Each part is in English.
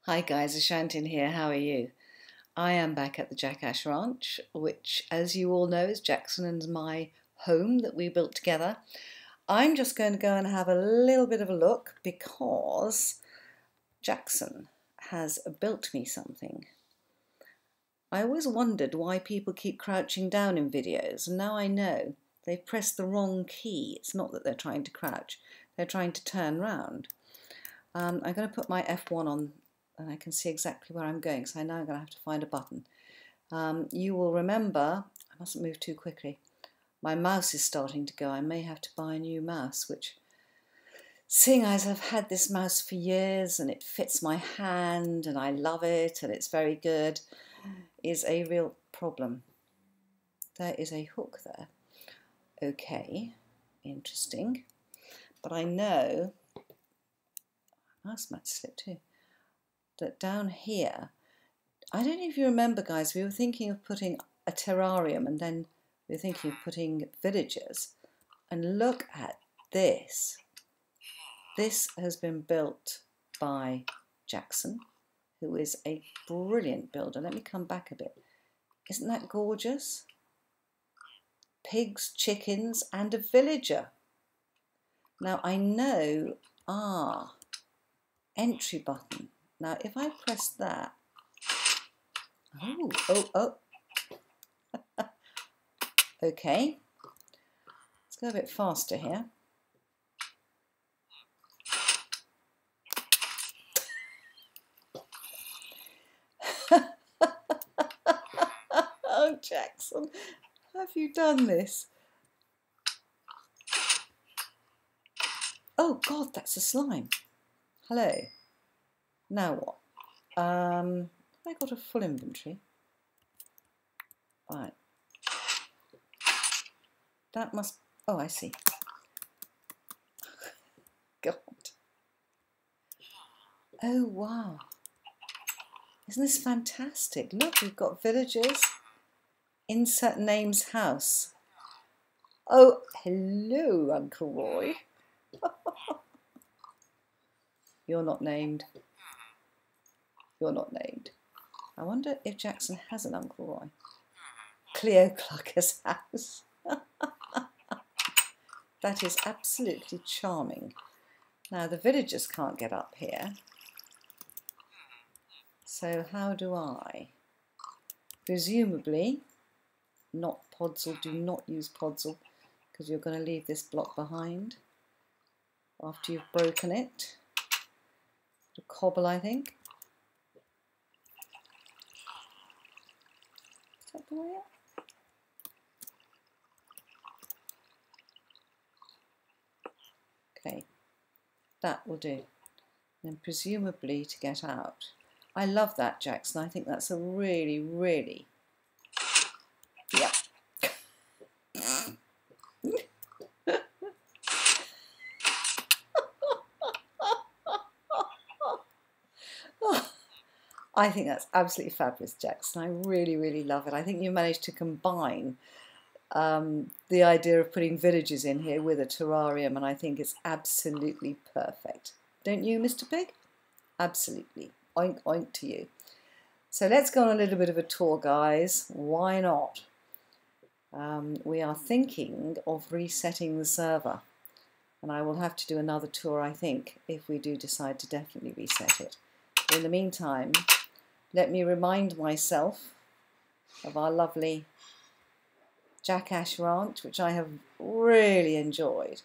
Hi guys, Ashantin here, how are you? I am back at the Jackass Ranch, which as you all know is Jackson and my home that we built together. I'm just going to go and have a little bit of a look because Jackson has built me something. I always wondered why people keep crouching down in videos, and now I know. They've pressed the wrong key. It's not that they're trying to crouch, they're trying to turn round. I'm going to put my F1 on and I can see exactly where I'm going, so I know I'm going to have to find a button. You will remember, I mustn't move too quickly, my mouse is starting to go. I may have to buy a new mouse, which, seeing as I've had this mouse for years and it fits my hand and I love it and it's very good, is a real problem. There is a hook there. Okay, interesting. But I know, mouse might slip too, that down here, I don't know if you remember guys, we were thinking of putting a terrarium and then we were thinking of putting villagers. And look at this. This has been built by Jackson, who is a brilliant builder. Let me come back a bit. Isn't that gorgeous? Pigs, chickens, and a villager. Now I know, entry button. Now if I press that, oh. Okay, let's go a bit faster here. Oh, Jackson, have you done this? Oh God, that's a slime. Hello. Now what? Have I got a full inventory? Right. That must, oh, I see. God. Oh, wow. Isn't this fantastic? Look, we've got villagers. Insert name's house. Oh, hello, Uncle Roy. You're not named. You're not named. I wonder if Jackson has an Uncle Roy. Cleo Clucker's house. That is absolutely charming. Now the villagers can't get up here. So how do I? Presumably, not Podzol, do not use Podzol because you're going to leave this block behind after you've broken it. A cobble, I think. Is that the way up? Okay, that will do. And then presumably to get out. I love that, Jackson. I think that's a really, really... Yep. I think that's absolutely fabulous, Jackson. I really, really love it. I think you managed to combine the idea of putting villages in here with a terrarium, and I think it's absolutely perfect. Don't you, Mr. Pig? Absolutely. Oink, oink to you. So let's go on a little bit of a tour, guys. Why not? We are thinking of resetting the server, and I will have to do another tour, I think, if we do decide to definitely reset it. In the meantime, let me remind myself of our lovely Jackass Ranch, which I have really enjoyed.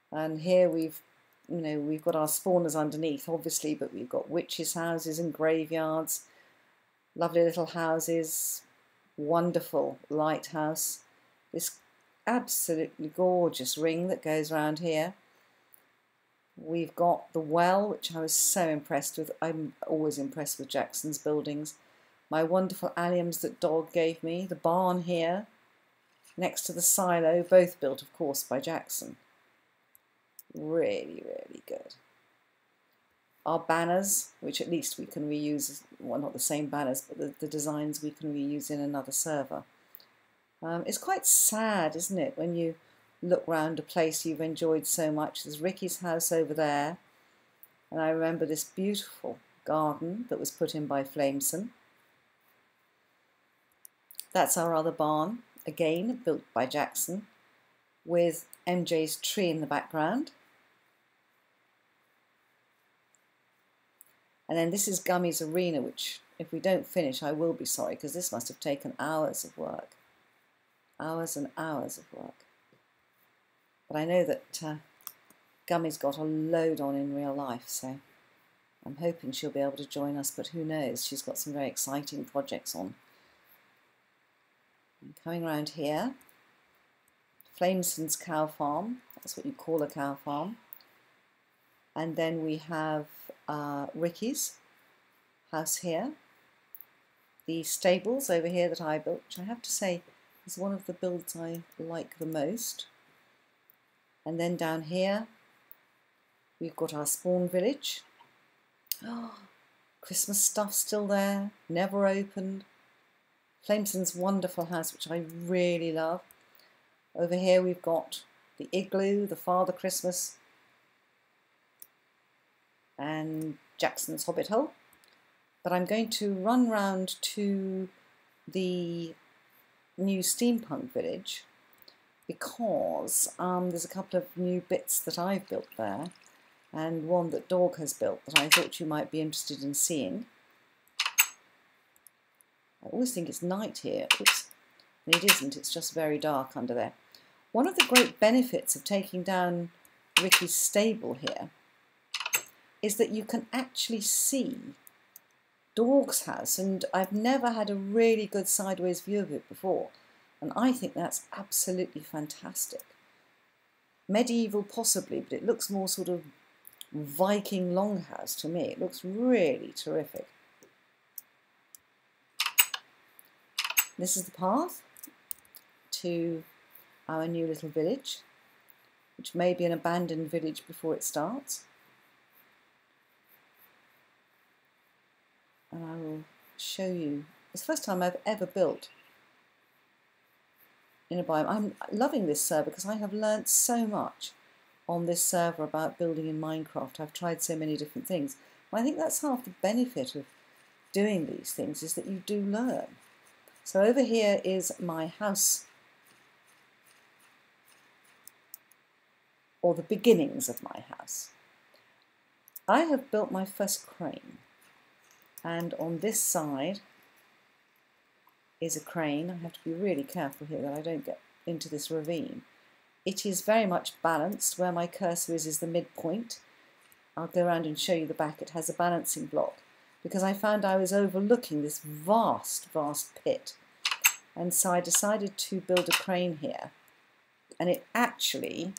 And here we've got our spawners underneath, obviously, but we've got witches' houses and graveyards, lovely little houses, wonderful lighthouse, this absolutely gorgeous ring that goes around here. We've got the well, which I was so impressed with. I'm always impressed with Jackson's buildings. My wonderful alliums that Dog gave me, the barn here, next to the silo, both built, of course, by Jackson. Really, really good. Our banners, which at least we can reuse, well, not the same banners, but the designs we can reuse in another server. It's quite sad, isn't it, when you look round a place you've enjoyed so much. There's Ricky's house over there, and I remember this beautiful, garden that was put in by Flameson. That's our other barn, again built by Jackson, with MJ's tree in the background. And then this is Gummy's arena, which if we don't finish, I will be sorry, because this must have taken hours of work. Hours and hours of work. But I know that Gummy's got a load on in real life, so I'm hoping she'll be able to join us, but who knows, she's got some very exciting projects on. And coming around here, Flameson's cow farm, that's what you call a cow farm. And then we have Ricky's house here. The stables over here that I built, which I have to say is one of the builds I like the most. And then down here, we've got our spawn village. Oh, Christmas stuff still there, never opened. Flameson's wonderful house, which I really love. Over here we've got the igloo, the Father Christmas, and Jackson's hobbit hole. But I'm going to run round to the new steampunk village because there's a couple of new bits that I've built there and one that Dog has built that I thought you might be interested in seeing. I always think it's night here. Oops. And it isn't, it's just very dark under there. One of the great benefits of taking down Ricky's stable here is that you can actually see Dog's house, and I've never had a really good sideways view of it before, and I think that's absolutely fantastic. Medieval possibly, but it looks more sort of Viking longhouse to me. It looks really terrific. This is the path to our new little village, which may be an abandoned village before it starts. And I will show you. It's the first time I've ever built in a biome. I'm loving this server because I have learnt so much on this server about building in Minecraft. I've tried so many different things. And I think that's half the benefit of doing these things, is that you do learn. So over here is my house, or the beginnings of my house. I have built my first crane. And on this side is a crane. I have to be really careful here that I don't get into this ravine. It is very much balanced. Where my cursor is the midpoint. I'll go around and show you the back. It has a balancing block because I found I was overlooking this vast, vast pit. And so I decided to build a crane here. And it actually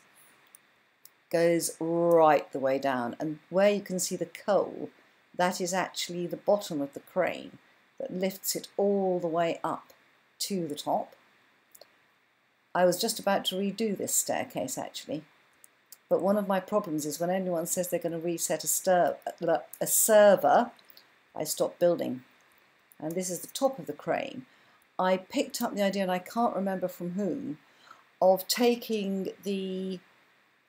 goes right the way down. And where you can see the coal, that is actually the bottom of the crane that lifts it all the way up to the top. I was just about to redo this staircase actually, but one of my problems is when anyone says they're going to reset a server, I stop building. And this is the top of the crane. I picked up the idea, and I can't remember from whom, of taking the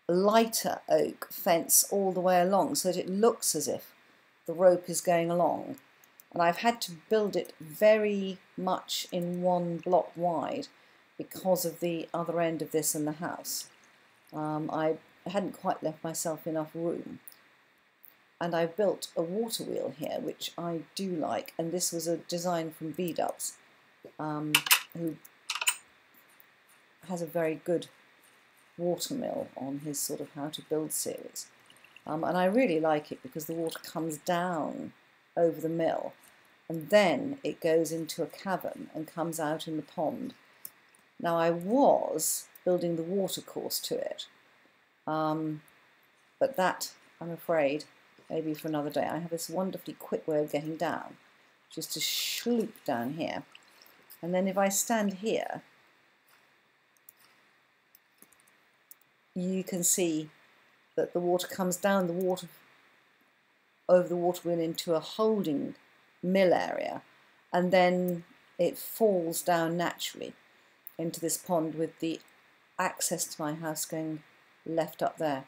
lighter oak fence all the way along so that it looks as if the rope is going along. And I've had to build it very much in one block wide because of the other end of this and the house. I hadn't quite left myself enough room. And I've built a water wheel here, which I do like, and this was a design from B-Dubs, who has a very good water mill on his sort of how to build series. And I really like it because the water comes down over the mill and then it goes into a cavern and comes out in the pond. Now I was building the water course to it, but that, I'm afraid, maybe for another day. I have this wonderfully quick way of getting down, which is to sloop down here. And then if I stand here, you can see that the water comes down the water over the water wheel into a holding mill area, and then it falls down naturally into this pond with the access to my house going left up there.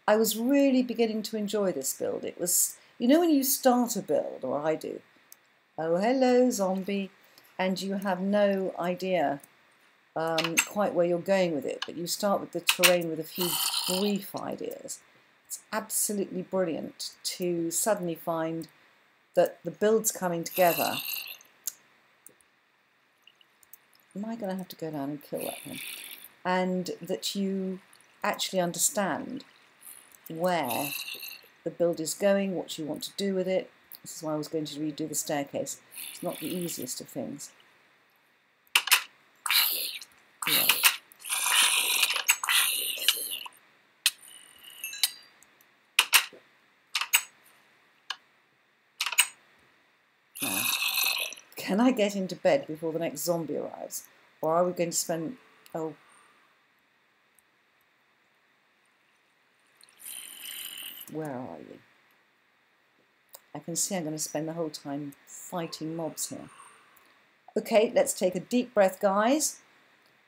I was really beginning to enjoy this build. It was You know when you start a build, or I do, oh hello zombie, and you have no idea quite where you're going with it, but you start with the terrain with a few brief ideas. It's absolutely brilliant to suddenly find that the build's coming together. Am I going to have to go down and kill that thing? And that you actually understand where the build is going, what you want to do with it. This is why I was going to redo the staircase. It's not the easiest of things. Yeah. Now, can I get into bed before the next zombie arrives? Or are we going to spend... Oh. Where are you? I can see I'm going to spend the whole time fighting mobs here. Okay, let's take a deep breath, guys.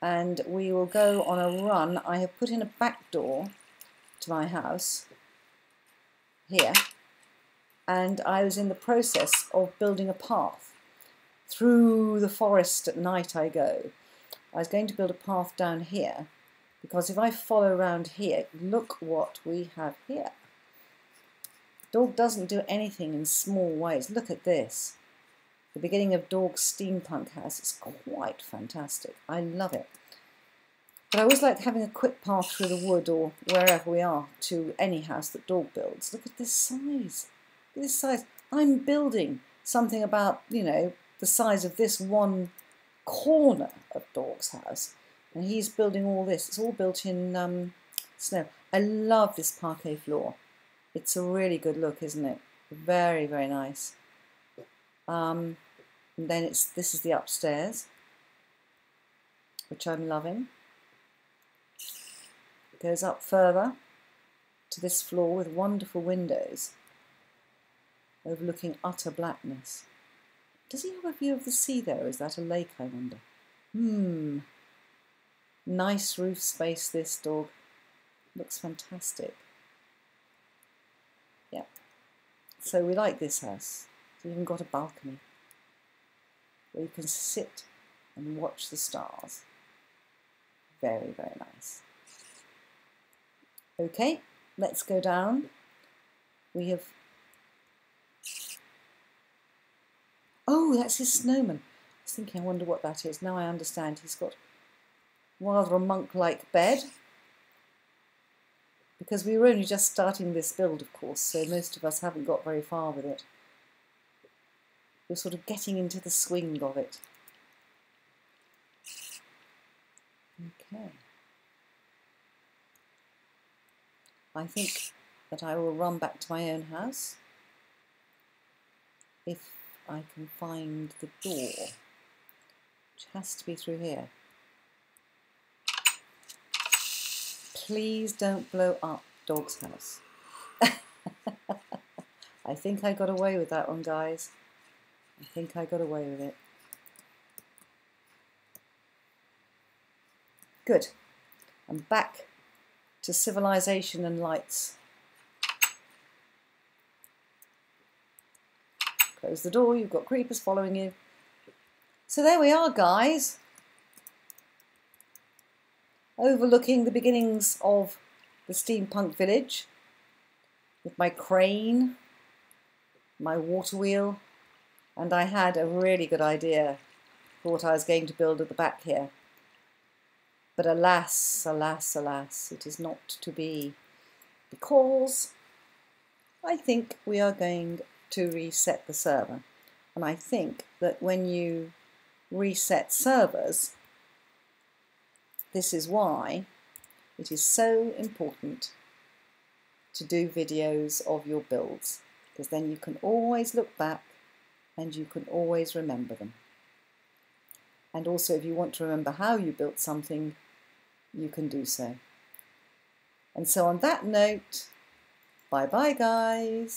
And we will go on a run. I have put in a back door to my house here. And I was in the process of building a path. Through the forest at night I go. I was going to build a path down here. Because if I follow around here, look what we have here. Dog doesn't do anything in small ways. Look at this. The beginning of Dog's steampunk house. It's quite fantastic. I love it. But I always like having a quick path through the wood or wherever we are to any house that Dog builds. Look at this size. Look at this size. I'm building something about, you know, the size of this one corner of Dog's house. And he's building all this. It's all built in snow. I love this parquet floor. It's a really good look, isn't it? Very, very nice. And then this is the upstairs, which I'm loving. It goes up further to this floor with wonderful windows overlooking utter blackness. Does he have a view of the sea there? Is that a lake, I wonder? Nice roof space, this Dog. Looks fantastic. Yeah. So we like this house. It's even got a balcony where you can sit and watch the stars. Very, very nice. Okay, let's go down. We have... Oh, that's his snowman. I was thinking, I wonder what that is. Now I understand. He's got rather a monk-like bed. Because we were only just starting this build, of course, so most of us haven't got very far with it. We're sort of getting into the swing of it. Okay. I think that I will run back to my own house if I can find the door, which has to be through here. Please don't blow up Dog's house. I think I got away with that one, guys. I think I got away with it. Good. I'm back to civilization and lights. Close the door, you've got creepers following you. So there we are, guys. Overlooking the beginnings of the steampunk village with my crane, my water wheel, and I had a really good idea for what I was going to build at the back here. But alas, alas, alas, it is not to be, because I think we are going to reset the server. And I think that when you reset servers, this is why it is so important to do videos of your builds, because then you can always look back and you can always remember them. And also, if you want to remember how you built something, you can do so. And so on that note, bye-bye, guys.